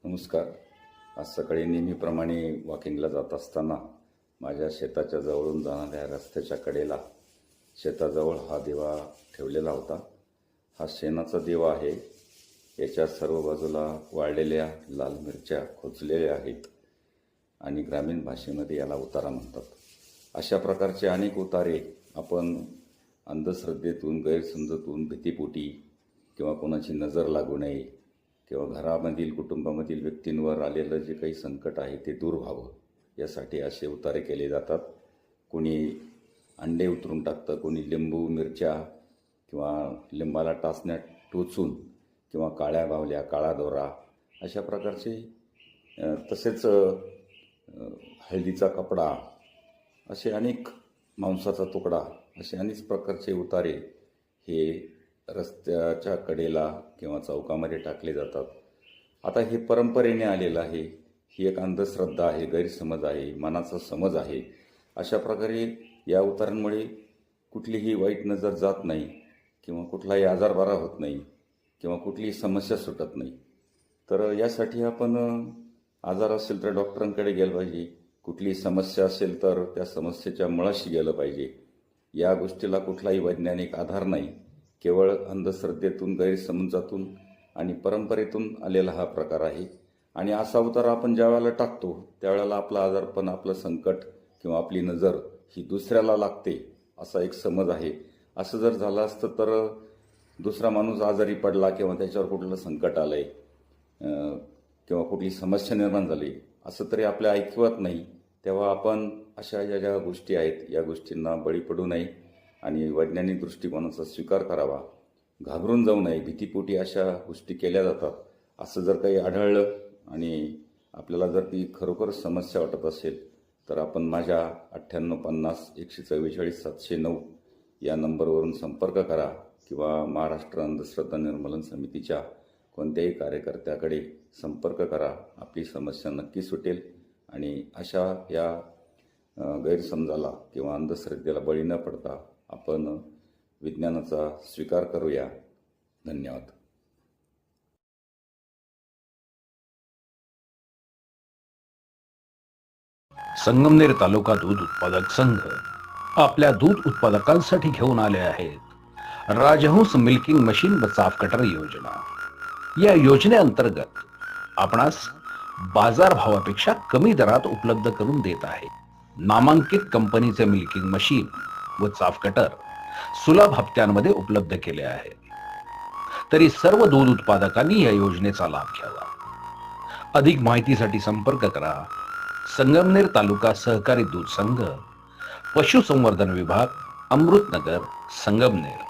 नमस्कार. आज सकाळी नेहमीप्रमाणे वॉकिंगला जात असताना माझ्या शेताच्या जवळून जाणाऱ्या रस्त्याच्या कडेला शेताजवळ हा दिवा ठेवलेला होता. हा शेणाचा दिवा आहे. याच्या सर्व बाजूला वाळलेल्या लाल मिरच्या खोचलेल्या आहेत आणि ग्रामीण भाषेमध्ये याला उतारा म्हणतात. अशा प्रकारचे अनेक उतारे आपण अंधश्रद्धेतून, गैरसमजातून, भीतीपोटी किंवा कोणाची नजर लागू नये किंवा घरामधील कुटुंबामधील व्यक्तींवर आलेलं जे काही संकट आहे ते दूर व्हावं यासाठी असे उतारे केले जातात. कोणी अंडे उतरून टाकतं, कोणी लिंबू, मिरच्या किंवा लिंबाला टाचण्यात टोचून किंवा काळ्या बावल्या, काळा दोरा अशा प्रकारचे, तसेच हळदीचा कपडा, असे अनेक, मांसाचा तुकडा, असे अनेक प्रकारचे उतारे हे रस्त्याच्या कडेला किंवा चौकामध्ये टाकले जातात. आता हे परंपरेने आलेलं आहे. ही एक अंधश्रद्धा आहे, गैरसमज आहे, मनाचा समज आहे. अशा प्रकारे या उतारांमुळे कुठलीही वाईट नजर जात नाही किंवा कुठलाही आजार बरा होत नाही किंवा कुठलीही समस्या सुटत नाही. तर यासाठी आपण आजार असेल तर डॉक्टरांकडे गेलं पाहिजे. कुठलीही समस्या असेल तर त्या समस्येच्या मुळाशी गेलं पाहिजे. या गोष्टीला कुठलाही वैज्ञानिक आधार नाही. केवळ अंधश्रद्धेतून, गैरसमजातून आणि परंपरेतून आलेला हा प्रकार आहे. आणि असा उतार आपण ज्या वेळेला टाकतो त्यावेळेला आपला आजारपण, आपलं संकट किंवा आपली नजर ही दुसऱ्याला लागते असा एक समज आहे. असं जर झालं असतं तर दुसरा माणूस आजारी पडला किंवा त्याच्यावर कुठलं संकट आलंय किंवा कुठली समस्या निर्माण झाली असं तरी आपल्या ऐकवत नाही. तेव्हा आपण अशा ज्या गोष्टी आहेत या गोष्टींना बळी पडू नये आणि वैज्ञानिक दृष्टिकोनाचा स्वीकार करावा. घाबरून जाऊ नये. भीतीपोटी अशा गोष्टी केल्या जातात. असं जर काही आढळलं आणि आपल्याला जर ती खरोखर समस्या वाटत असेल तर आपण माझ्या 9850144709 या नंबरवरून संपर्क करा किंवा महाराष्ट्र अंधश्रद्धा निर्मूलन समितीच्या कोणत्याही कार्यकर्त्याकडे संपर्क करा. आपली समस्या नक्की सुटेल आणि अशा या गैरसमजाला किंवा अंधश्रद्धेला बळी न पडता आपण विज्ञानाचा स्वीकार करूया. धन्यवाद. संगमनेर तालुका दूध उत्पादक संघ आपल्या दूध उत्पादकांसाठी घेऊन आले आहेत राजहंस मिल्किंग मशीन व चाफ कटर योजना. या योजनेअंतर्गत आपणास बाजार भावापेक्षा कमी दरात उपलब्ध करून देत आहे. नामांकित कंपनीचे मिल्किंग मशीन व चाफ कटर सुलभ हप्त्यांमध्ये उपलब्ध केले आहे. तरी सर्व दूध उत्पादकांनी या योजनेचा लाभ घ्यावा. अधिक माहितीसाठी संपर्क करा संगमनेर तालुका सहकारी दूध संघ, पशुसंवर्धन विभाग, अमृतनगर, संगमनेर.